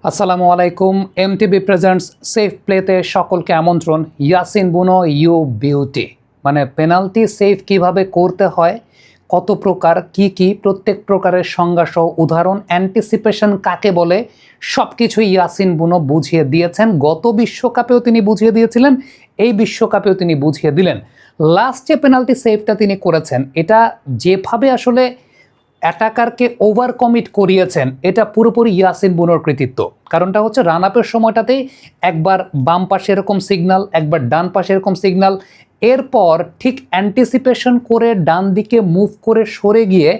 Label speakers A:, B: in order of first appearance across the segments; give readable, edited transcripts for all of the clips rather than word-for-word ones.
A: আসসালামু আলাইকুম। MTV presents safe প্লেতে সকলকে আমন্ত্রণ। ইয়াসিন বুনো ইউ বিউটি, মানে পেনাল্টি সেফ কিভাবে করতে হয়, কত প্রকার, কি প্রত্যেক প্রকারের সংজ্ঞাসহ উদাহরণ, অ্যান্টিসিপেশন কাকে বলে, সব কিছুই ইয়াসিন বুনো বুঝিয়ে দিয়েছেন। গত বিশ্বকাপেও তিনি বুঝিয়ে দিয়েছিলেন, এই বিশ্বকাপেও তিনি বুঝিয়ে দিলেন। লাস্ট যে পেনাল্টি সেভটা তিনি করেছেন, এটা যেভাবে আসলে অ্যাটাকারকে ওভার কমিট করিয়েছেন, এটা পুরোপুরি ইয়াসিন বুনোর কৃতিত্ব। কারণটা হচ্ছে রান আপের সময়টাতেই একবার বাম পাশে এরকম সিগন্যাল, একবার ডান পাশে এরকম সিগন্যাল, এরপর ঠিক অ্যান্টিসিপেশন করে ডান দিকে মুভ করে সরে গিয়ে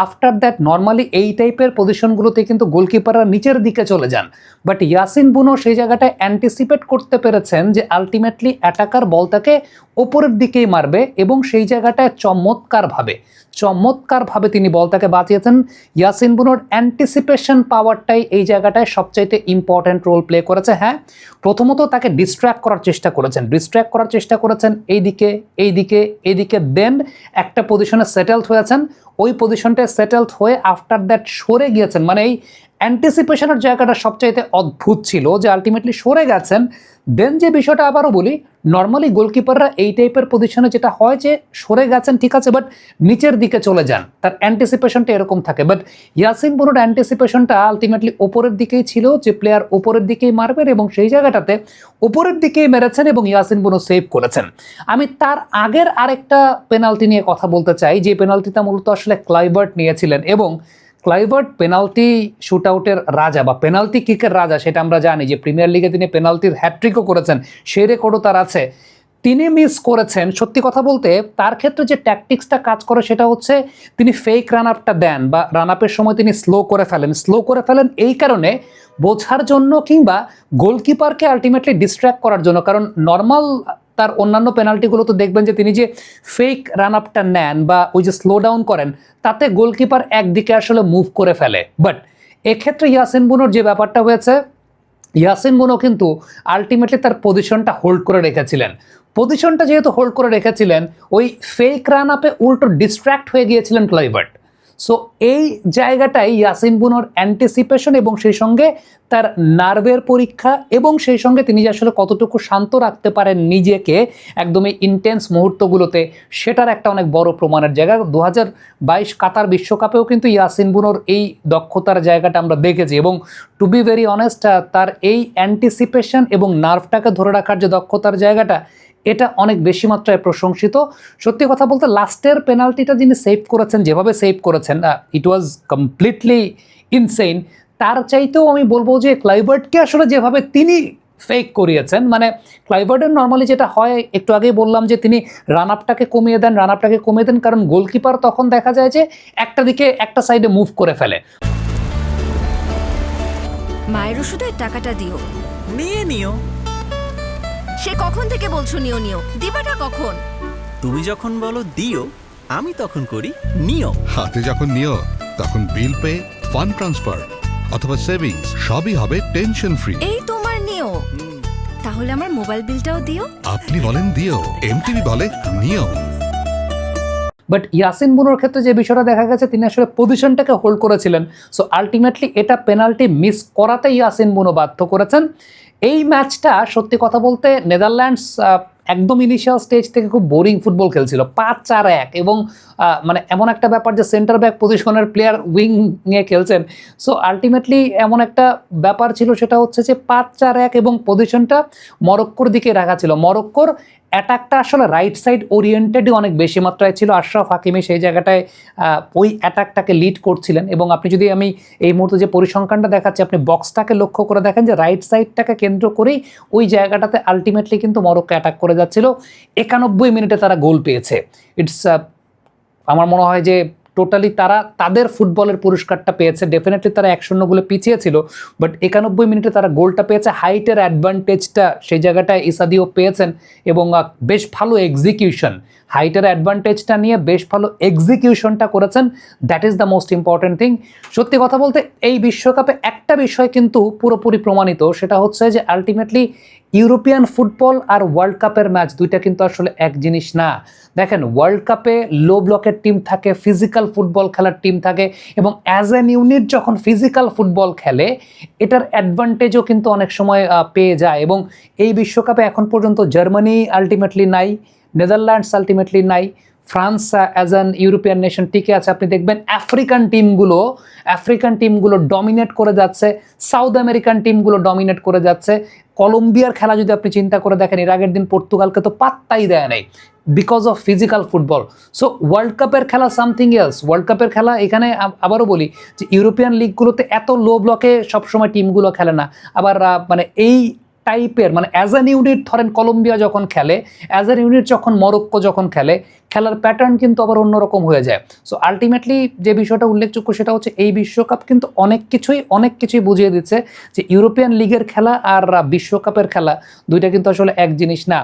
A: আফটার দ্যাট নর্মালি এই টাইপের পজিশনগুলোতে কিন্তু গোলকিপাররা নিচের দিকে চলে যান। বাট ইয়াসিন বুনো সেই জায়গাটায় অ্যান্টিসিপেট করতে পেরেছেন যে আলটিমেটলি অ্যাটাকার বলটাকে ওপরের দিকেই মারবে, এবং সেই জায়গাটায় চমৎকারভাবে তিনি বলটাকে বাঁচিয়েছেন। ইয়াসিন বুনোর অ্যান্টিসিপেশন পাওয়ারটাই এই জায়গাটায় সবচাইতে ইম্পর্ট্যান্ট রোল প্লে করেছে। হ্যাঁ, প্রথমত তাকে ডিস্ট্র্যাক্ট করার চেষ্টা করেছেন এইদিকে, দেন একটা পজিশনে সেটেলড হয়েছেন, ওই পজিশনটায় সেটেলড হয়ে আফটার দ্যাট সরে গিয়েছেন। মানে এই অ্যান্টিসিপেশনের জায়গাটা সবচাইতে অদ্ভুত ছিল যে আলটিমেটলি সরে গেছেন। দেন যে বিষয়টা আবারও বলি, নর্মালি গোলকিপাররা এই টাইপের পজিশনে যেটা হয় যে সরে গেছেন ঠিক আছে, বাট নিচের দিকে চলে যান, তার অ্যান্টিসিপেশনটা এরকম থাকে। বাট ইয়াসিন বুনোর অ্যান্টিসিপেশনটা আলটিমেটলি ওপরের দিকেই ছিল, যে প্লেয়ার ওপরের দিকেই মারবেন, এবং সেই জায়গাটাতে ওপরের দিকেই মেরেছেন এবং ইয়াসিন বুনো সেভ করেছেন। আমি তার আগের আরেকটা পেনাল্টি নিয়ে কথা বলতে চাই, যে পেনাল্টিটা মূলত আসলে ক্লাইভার্ট নিয়েছিলেন, এবং ক্লাইভার্ট পেনাল্টি শুট আউটের রাজা বা পেনাল্টি কিকের রাজা, সেটা আমরা জানি যে প্রিমিয়ার লিগে তিনি পেনাল্টির হ্যাট্রিকও করেছেন, সেই রেকর্ডও তার আছে। তিনি মিস করেছেন। সত্যি কথা বলতে তার ক্ষেত্রে যে ট্যাকটিক্সটা কাজ করে সেটা হচ্ছে তিনি ফেক রান আপটা দেন, বা রান আপের সময় তিনি স্লো করে ফেলেন এই কারণে বোঝার জন্য, কিংবা গোলকিপারকে আলটিমেটলি ডিস্ট্র্যাক্ট করার জন্য। কারণ নর্মাল তার অন্যান্য পেনাল্টিগুলো তো দেখবেন যে তিনি যে ফেক রান আপটা নেন বা ওই যে স্লো ডাউন করেন, তাতে গোলকিপার একদিকে আসলে মুভ করে ফেলে। বাট এক্ষেত্রে ইয়াসিন বুনোর যে ব্যাপারটা হয়েছে, ইয়াসিন বুনো কিন্তু আলটিমেটলি তার পজিশনটা হোল্ড করে রেখেছিলেন। পজিশনটা যেহেতু হোল্ড করে রেখেছিলেন, ওই ফেক রান আপে উল্টো ডিস্ট্র্যাক্ট হয়ে গিয়েছিলেন ক্লাইভার্ট। সো এই জায়গাটাই ইয়াসিন বুনোর অ্যান্টিসিপেশন, এবং সেই সঙ্গে তার নার্ভের পরীক্ষা, এবং সেই সঙ্গে তিনি যে আসলে কতটুকু শান্ত রাখতে পারেন নিজেকে একদমই ইন্টেন্স মুহূর্তগুলোতে, সেটার একটা অনেক বড় প্রমাণের জায়গা। 2022 কাতার বিশ্বকাপেও কিন্তু ইয়াসিন বুনোর এই দক্ষতার জায়গাটা আমরা দেখেছি, এবং টু বি ভেরি অনেস্ট, তার এই অ্যান্টিসিপেশন এবং নার্ভটাকে ধরে রাখার যে দক্ষতার জায়গাটা, এটা অনেক বেশি মাত্রায় প্রশংসিত। সত্যি কথা বলতে লাস্টের পেনাল্টিটা যিনি সেভ করেছেন, যেভাবে সেভ করেছেন, ইট ওয়াজ কমপ্লিটলি ইনসেইন। তার চাইতেও আমি বলবো যে ক্লাইভার্টকে আসলে যেভাবে তিনি ফেক করিয়েছেন, মানে ক্লাইভার্টের নর্মালি যেটা হয়, একটু আগেই বললাম যে তিনি রান আপটাকে কমিয়ে দেন, কারণ গোলকিপার তখন দেখা যায় যে একটা সাইডে মুভ করে ফেলে।
B: মায়ের ওষুধের টাকাটা দিও।
C: নিও।
B: সে কখন থেকে বলছো নিও, দিবাটা কখন?
C: তুমি যখন বলো দিও, আমি তখন করি নিও।
D: হাতে যখন নিও তখন বিল পে, ফান্ড ট্রান্সফার অথবা সেভিংস সবই হবে টেনশন ফ্রি।
B: এই তোমার নিও, তাহলে আমার মোবাইল বিলটাও দিও।
D: আপনি বলেন দিও, এমটিভি বলে নিও।
A: বাট ইয়াসিন বুনোর ক্ষেত্রে যে বিষয়টা দেখা গেছে, তিনি আসলে পজিশনটাকে হোল্ড করেছিলেন। সো আলটিমেটলি এটা পেনাল্টি মিস করাতে ইয়াসিন বুনো বাধ্য করেছেন। এই ম্যাচটা সত্যি কথা বলতে নেদারল্যান্ডস একদম ইনিশিয়াল স্টেজ থেকে খুব বোরিং ফুটবল খেলছিল, 5-4-1, এবং মানে এমন একটা ব্যাপার যে সেন্টার ব্যাক পজিশনের প্লেয়ার উইং নিয়ে খেলছেন। সো আলটিমেটলি এমন একটা ব্যাপার ছিল, সেটা হচ্ছে যে 5-4-1 এবং পজিশনটা মরক্কোর দিকে রাখা ছিল। মরক্কোর অ্যাটাকটা আসলে রাইট সাইড ওরিয়েন্টেডই অনেক বেশি মাত্রায় ছিল। আশরাফ হাকিমি সেই জায়গাটায় ওই অ্যাটাকটাকে লিড করছিলেন, এবং আপনি যদি আমি এই মুহূর্তে যে পরিসংখ্যানটা দেখাচ্ছি, আপনি বক্সটাকে লক্ষ্য করে দেখেন যে রাইট সাইডটাকে কেন্দ্র করেই ওই জায়গাটাতে আলটিমেটলি কিন্তু মরক্কো অ্যাটাক করে যাচ্ছিল। 91 মিনিটে তারা গোল পেয়েছে। আমার মনে হয় যে টোটালি তারা তাদের ফুটবলের পুরস্কারটা পেয়েছে। ডেফিনেটলি তারা 1-0 গোলে পিছিয়ে ছিল, বাট 91 মিনিটে তারা গোলটা পেয়েছে। হাইটের অ্যাডভান্টেজটা সেই জায়গাটায় ইসাদিও পেয়েছেন, এবং বেশ ভালো এক্সিকিউশন, হাইটের অ্যাডভান্টেজটা নিয়ে বেশ ভালো এক্সিকিউশনটা করেছেন। That is the most important thing. সত্যি কথা বলতে এই বিশ্বকাপে একটা বিষয় কিন্তু পুরোপুরি প্রমাণিত, সেটা হচ্ছে যে আলটিমেটলি ইউরোপিয়ান ফুটবল আর ওয়ার্ল্ড কাপের ম্যাচ দুইটা কিন্তু আসলে এক জিনিস না। দেখেন, ওয়ার্ল্ড কাপে লো ব্লকের টিম থাকে, ফিজিক্যাল ফুটবল খেলার টিম থাকে, এবং অ্যাজ অ্যান ইউনিট যখন ফিজিক্যাল ফুটবল খেলে এটার অ্যাডভান্টেজও কিন্তু অনেক সময় পেয়ে যায়। এবং এই বিশ্বকাপে এখন পর্যন্ত জার্মানি আলটিমেটলি নাই, নেদারল্যান্ডস আলটিমেটলি নাই, France as an European nation টিকে আছে। আপনি দেখবেন আফ্রিকান টিমগুলো ডমিনেট করে যাচ্ছে, সাউথ আমেরিকান টিমগুলো ডমিনেট করে যাচ্ছে। কলম্বিয়ার খেলা যদি আপনি চিন্তা করে দেখেন, এর আগের দিন পর্তুগালকে তো পাত্তাই দেয় নাই because of physical football. So world কাপের খেলা সামথিং এলস। ওয়ার্ল্ড কাপের খেলা এখানে আবারও বলি যে ইউরোপিয়ান লিগগুলোতে এত লো ব্লকে সবসময় টিমগুলো খেলে না। আবার মানে এই টাইপের মানে অ্যাজ অ্যান ইউনিট ধরেন কলম্বিয়া যখন খেলে, অ্যাজ অ্যান ইউনিট যখন মরক্কো যখন খেলে, খেলার প্যাটার্ন কিন্তু আবার অন্যরকম হয়ে যায়। সো আলটিমেটলি যে বিষয়টা উল্লেখযোগ্য সেটা হচ্ছে এই বিশ্বকাপ কিন্তু অনেক কিছুই বুঝিয়ে দিচ্ছে যে ইউরোপিয়ান লিগের খেলা আর বিশ্বকাপের খেলা দুইটা কিন্তু আসলে এক জিনিস না।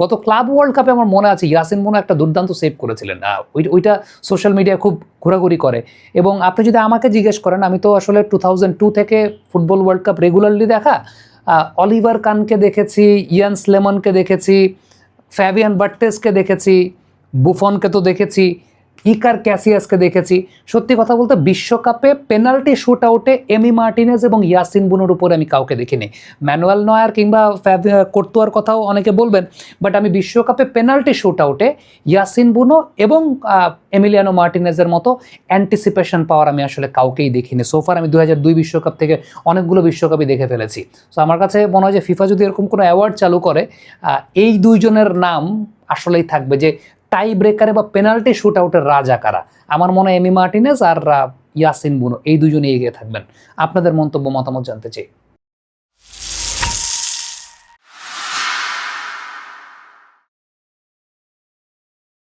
A: গত ক্লাব ওয়ার্ল্ড কাপে আমার মনে আছে ইয়াসিন বোনো একটা দুর্দান্ত সেভ করেছিলেন, ওইটা সোশ্যাল মিডিয়ায় খুব ঘোরাঘুরি করে। এবং আপনি যদি আমাকে জিজ্ঞেস করেন, আমি তো আসলে 2002 থেকে ফুটবল ওয়ার্ল্ড কাপ রেগুলারলি দেখা, অলিভার কানকে দেখেছি, ইয়ান স্লেমনকে দেখেছি, ফ্যাবিয়ান বার্টেসকে দেখেছি, বুফনকে তো দেখেছি, ইকার ক্যাসিয়াসকে দেখেছি। সত্যি কথা বলতে বিশ্বকাপে পেনাল্টি শুট আউটে এমি মার্টিনেজ এবং ইয়াসিন বুনোর উপরে আমি কাউকে দেখিনি। ম্যানুয়াল নয়ার কিংবা কোর্তুয়ার কথাও অনেকে বলবেন, বাট আমি বিশ্বকাপে পেনাল্টি শুট আউটে ইয়াসিন বুনো এবং এমিলিয়ানো মার্টিনেজের মতো অ্যান্টিসিপেশন পাওয়ার আমি আসলে কাউকেই দেখিনি। সোফার আমি 2002 বিশ্বকাপ থেকে অনেকগুলো বিশ্বকাপই দেখে ফেলেছি। সো আমার কাছে মনে হয় যে ফিফা যদি এরকম কোনো অ্যাওয়ার্ড চালু করে, এই দুইজনের নাম আসলেই থাকবে যে টাই ব্রেকারে বা পেনাল্টি শুট আউটের রাজা কারা। আমার মনে হয় এমি মার্টিনেজ আর ইয়াসিন বুনো এই দুজনেই এগিয়ে থাকবেন। আপনাদের মন্তব্য মতামত জানতে চাই।